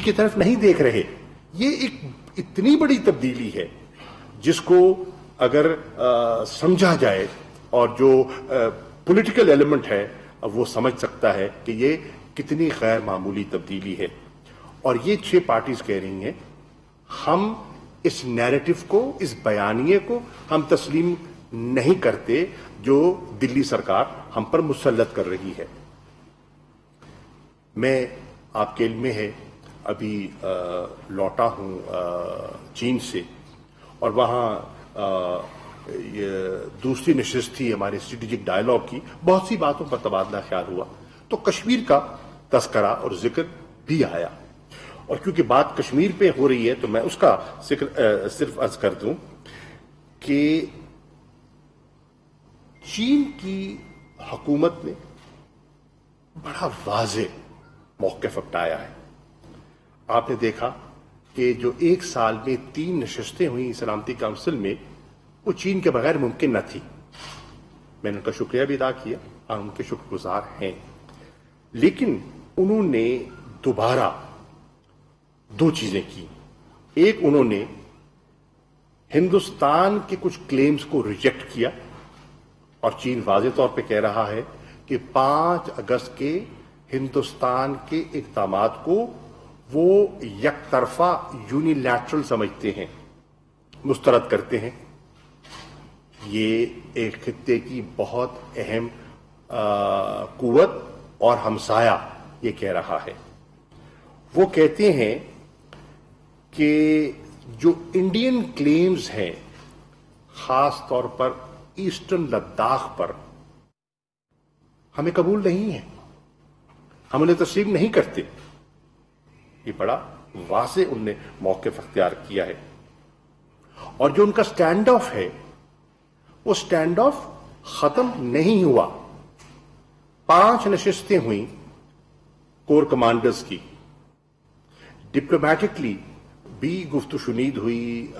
کی طرف نہیں دیکھ رہے. یہ ایک اتنی بڑی تبدیلی ہے جس کو اگر سمجھا جائے اور جو پولیٹیکل ایلیمنٹ ہے وہ سمجھ سکتا ہے کہ یہ کتنی غیر معمولی تبدیلی ہے. اور یہ 6 پارٹیز کہہ رہی ہیں ہم اس نیریٹو کو, اس بیانیے کو ہم تسلیم نہیں کرتے جو دلی سرکار ہم پر مسلط کر رہی ہے. میں آپ کے علم میں ہے ابھی لوٹا ہوں چین سے, اور وہاں دوسری نشست تھی ہمارے اسٹریٹجک ڈائلاگ کی, بہت سی باتوں پر تبادلہ خیال ہوا تو کشمیر کا تذکرہ اور ذکر بھی آیا. اور کیونکہ بات کشمیر پہ ہو رہی ہے تو میں اس کا ذکر صرف عرض کر دوں کہ چین کی حکومت نے بڑا واضح موقف اپنایا ہے. آپ نے دیکھا کہ جو 1 سال میں 3 نشستیں ہوئیں سلامتی کونسل میں, وہ چین کے بغیر ممکن نہ تھی. میں نے ان کا شکریہ بھی ادا کیا اور ان کے شکر گزار ہیں. لیکن انہوں نے دوبارہ 2 چیزیں کی. ایک, انہوں نے ہندوستان کے کچھ کلیمز کو ریجیکٹ کیا, اور چین واضح طور پہ کہہ رہا ہے کہ 5 اگست کے ہندوستان کے اقدامات کو وہ یک طرفہ یونیلیٹرل سمجھتے ہیں, مسترد کرتے ہیں. یہ ایک خطے کی بہت اہم قوت اور ہمسایہ یہ کہہ رہا ہے. وہ کہتے ہیں کہ جو انڈین کلیمز ہیں خاص طور پر ایسٹرن لداخ پر ہمیں قبول نہیں ہے, ہم انہیں تسلیم نہیں کرتے. یہ بڑا واضح ان نے موقف اختیار کیا ہے. اور جو ان کا سٹینڈ آف ہے وہ سٹینڈ آف ختم نہیں ہوا. 5 نشستیں ہوئیں کور کمانڈرز کی, ڈپلومیٹکلی بھی گفت و شنید ہوئی.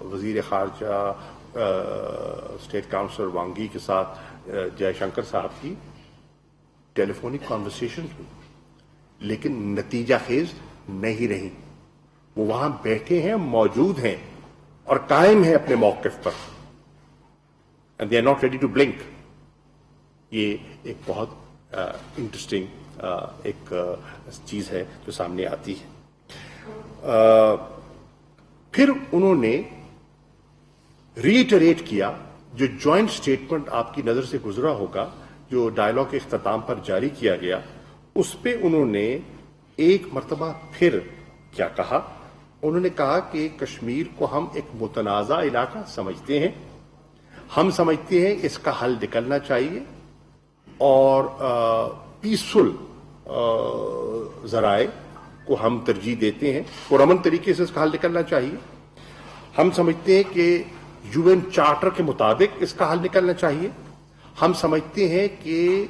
وزیر خارجہ اسٹیٹ کاؤنسلر وانگی کے ساتھ جے شنکر صاحب کی ٹیلی فونک کانورسیشن ہوئی, لیکن نتیجہ خیز نہیں رہی. وہ وہاں بیٹھے ہیں, موجود ہیں اور قائم ہیں اپنے موقف پر, and they are not ready to blink. یہ ایک بہت انٹرسٹنگ ایک چیز ہے جو سامنے آتی ہے. پھر انہوں نے ریٹریٹ کیا جو جوائنٹ سٹیٹمنٹ آپ کی نظر سے گزرا ہوگا جو ڈائلاگ کے اختتام پر جاری کیا گیا, اس پہ انہوں نے ایک مرتبہ پھر کیا کہا. انہوں نے کہا کہ کشمیر کو ہم ایک متنازع علاقہ سمجھتے ہیں, ہم سمجھتے ہیں اس کا حل نکلنا چاہیے اور پیسفل ذرائع کو ہم ترجیح دیتے ہیں, پرامن طریقے سے اس کا حل نکلنا چاہیے. ہم سمجھتے ہیں کہ یو این چارٹر کے مطابق اس کا حل نکلنا چاہیے. ہم سمجھتے ہیں کہ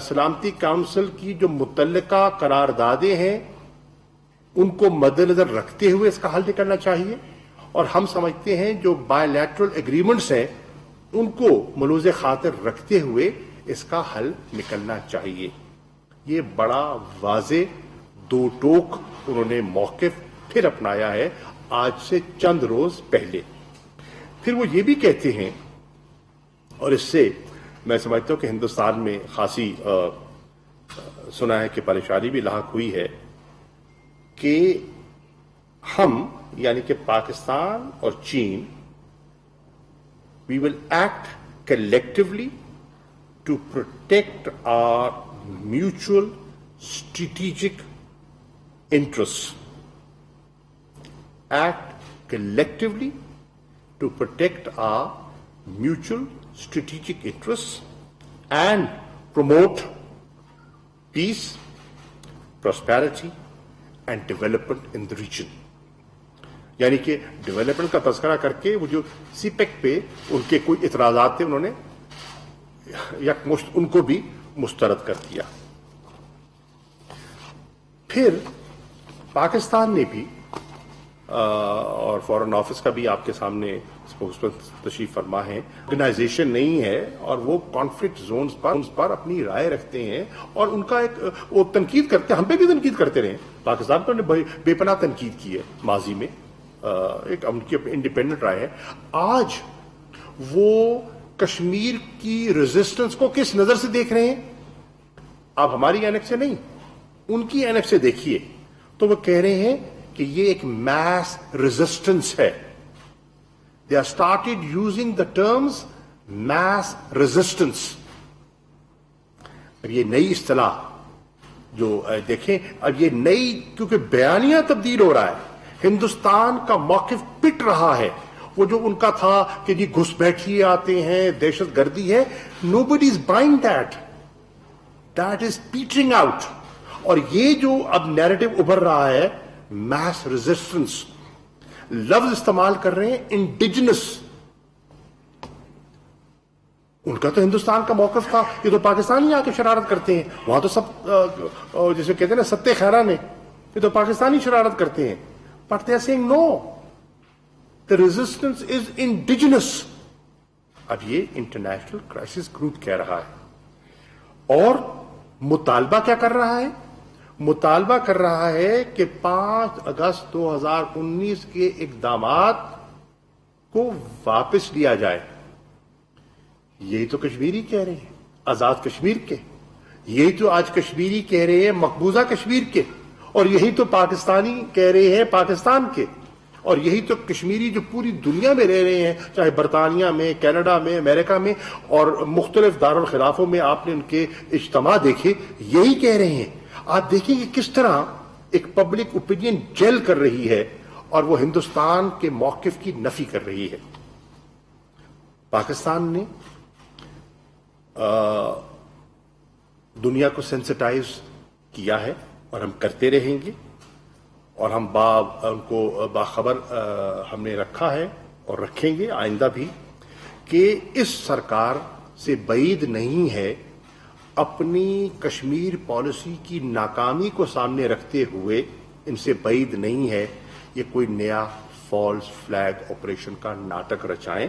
سلامتی کونسل کی جو متعلقہ قراردادیں ہیں ان کو مد نظر رکھتے ہوئے اس کا حل نکلنا چاہیے, اور ہم سمجھتے ہیں جو بائی لیٹرل ایگریمنٹس ہیں ان کو ملوز خاطر رکھتے ہوئے اس کا حل نکلنا چاہیے. یہ بڑا واضح 2 ٹوک انہوں نے موقف پھر اپنایا ہے آج سے چند روز پہلے. پھر وہ یہ بھی کہتے ہیں, اور اس سے میں سمجھتا ہوں کہ ہندوستان میں خاصی سنا ہے کہ پریشانی بھی لاحق ہوئی ہے, کہ ہم یعنی کہ پاکستان اور چین we will act collectively to protect our mutual strategic interests. Act collectively to protect our mutual strategic interests and promote peace, prosperity and development in the region. یعنی کہ ڈیولپمنٹ کا تذکرہ کر کے وہ جو سی پیک پہ ان کے کوئی اعتراضات تھے انہوں نے یکمشت ان کو بھی مسترد کر دیا. پھر پاکستان نے بھی اور فورن آفس کا بھی آپ کے سامنے اسپوکسمین تشریف فرما ہے. آرگنائزیشن نہیں ہے اور وہ کانفلکٹ زونز پر اپنی رائے رکھتے ہیں اور ان کا ایک وہ تنقید کرتے ہیں. ہم پہ بھی تنقید کرتے رہے, پاکستان پر نے بے پناہ تنقید کی ہے ماضی میں, ایک ان کی انڈیپینڈنٹ رائے ہے. آج وہ کشمیر کی ریزسٹنس کو کس نظر سے دیکھ رہے ہیں؟ آپ ہماری اینک سے نہیں, ان کی اینک سے دیکھیے تو وہ کہہ رہے ہیں کہ یہ ایک میس ریزسٹنس ہے. They are started using the terms mass resistance. اب یہ نئی اصطلاح جو دیکھیں, اب یہ نئی, کیونکہ بیانیہ تبدیل ہو رہا ہے, ہندوستان کا موقف پٹ رہا ہے. وہ جو ان کا تھا کہ جی گھس بیٹھیے آتے ہیں, دہشت گردی ہے, nobody is buying that is petering out. اور یہ جو اب نیریٹو ابھر رہا ہے میس ریزسٹنس, لفظ استعمال کر رہے ہیں انڈیجنس. ان کا تو ہندوستان کا موقف تھا یہ تو پاکستانی آ کے شرارت کرتے ہیں, وہاں تو سب جسے کہتے ہیں نا ستے خیران, یہ تو پاکستانی شرارت کرتے ہیں. But they are seeing now, the resistance is indigenous. اب یہ انٹرنیشنل کرائسس گروپ کہہ رہا ہے اور مطالبہ کیا کر رہا ہے؟ مطالبہ کر رہا ہے کہ 5 اگست 2019 کے اقدامات کو واپس لیا جائے. یہی تو کشمیری کہہ رہے ہیں, آزاد کشمیر کے. یہی تو آج کشمیری کہہ رہے ہیں مقبوضہ کشمیر کے. اور یہی تو پاکستانی کہہ رہے ہیں پاکستان کے. اور یہی تو کشمیری جو پوری دنیا میں رہ رہے ہیں, چاہے برطانیہ میں, کینیڈا میں, امریکہ میں اور مختلف دارالخلافوں میں آپ نے ان کے اجتماع دیکھے, یہی کہہ رہے ہیں. آپ دیکھیں کہ کس طرح ایک پبلک اوپینین جیل کر رہی ہے اور وہ ہندوستان کے موقف کی نفی کر رہی ہے. پاکستان نے دنیا کو سینسٹائز کیا ہے اور ہم کرتے رہیں گے, اور ہم ان کو باخبر ہم نے رکھا ہے اور رکھیں گے آئندہ بھی, کہ اس سرکار سے بعید نہیں ہے اپنی کشمیر پالیسی کی ناکامی کو سامنے رکھتے ہوئے, ان سے بعید نہیں ہے یہ کوئی نیا فالس فلیگ آپریشن کا ناٹک رچائیں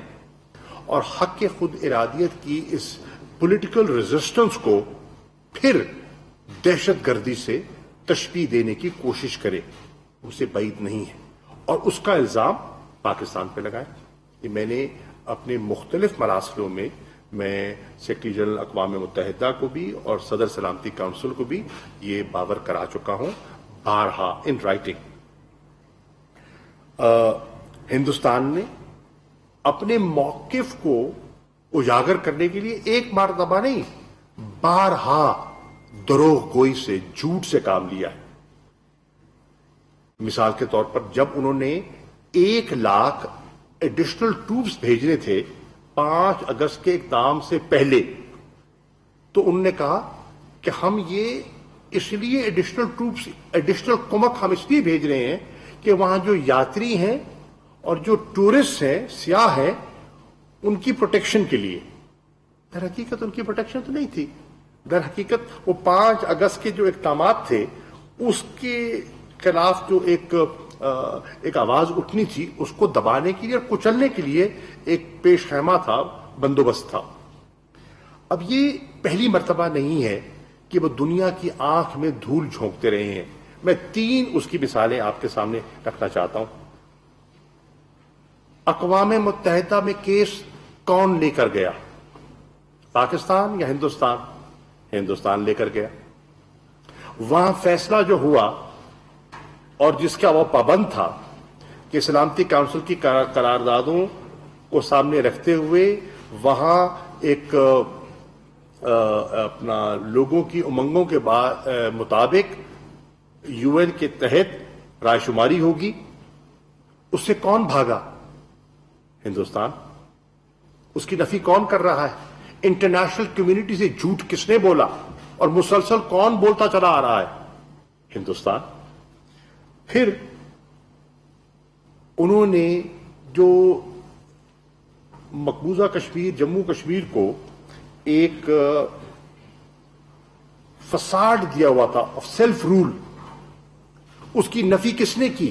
اور حق کے خود ارادیت کی اس پولیٹیکل ریزسٹنس کو پھر دہشت گردی سے تشبیہ دینے کی کوشش کرے. اسے بعید نہیں ہے اور اس کا الزام پاکستان پہ لگائے. یہ میں نے اپنے مختلف مراسلوں میں سیکرٹری جنرل اقوام متحدہ کو بھی اور صدر سلامتی کونسل کو بھی یہ باور کرا چکا ہوں بارہا ان رائٹنگ. ہندوستان نے اپنے موقف کو اجاگر کرنے کے لیے ایک مرتبہ نہیں, بارہا دروغ گوئی سے, جھوٹ سے کام لیا ہے. مثال کے طور پر جب انہوں نے 1 لاکھ ایڈیشنل ٹروپس بھیجنے تھے 5 اگست کے اقدام سے پہلے, تو انہوں نے کہا کہ ہم یہ اس لیے ایڈیشنل ٹروپس, ایڈیشنل کمک ہم اس لیے بھیج رہے ہیں کہ وہاں جو یاتری ہیں اور جو ٹورسٹ ہیں, سیاح ہیں, ان کی پروٹیکشن کے لیے. در حقیقت ان کی پروٹیکشن تو نہیں تھی. در حقیقت وہ 5 اگست کے جو اقدامات تھے اس کے خلاف جو ایک آواز اٹھنی تھی, اس کو دبانے کے لیے اور کچلنے کے لیے ایک پیش خیمہ تھا, بندوبست تھا. اب یہ پہلی مرتبہ نہیں ہے کہ وہ دنیا کی آنکھ میں دھول جھونکتے رہے ہیں. میں 3 اس کی مثالیں آپ کے سامنے رکھنا چاہتا ہوں. اقوام متحدہ میں کیس کون لے کر گیا, پاکستان یا ہندوستان؟ ہندوستان لے کر گیا. وہاں فیصلہ جو ہوا اور جس کا وہ پابند تھا کہ سلامتی کونسل کی قراردادوں کو سامنے رکھتے ہوئے وہاں ایک اپنا لوگوں کی امنگوں کے مطابق یو این کے تحت رائے شماری ہوگی, اس سے کون بھاگا؟ ہندوستان. اس کی نفی کون کر رہا ہے؟ انٹرنیشنل کمیونٹی سے جھوٹ کس نے بولا اور مسلسل کون بولتا چلا آ رہا ہے؟ ہندوستان. پھر انہوں نے جو مقبوضہ کشمیر, جموں کشمیر کو ایک فساڈ دیا ہوا تھا آف سیلف رول, اس کی نفی کس نے کی؟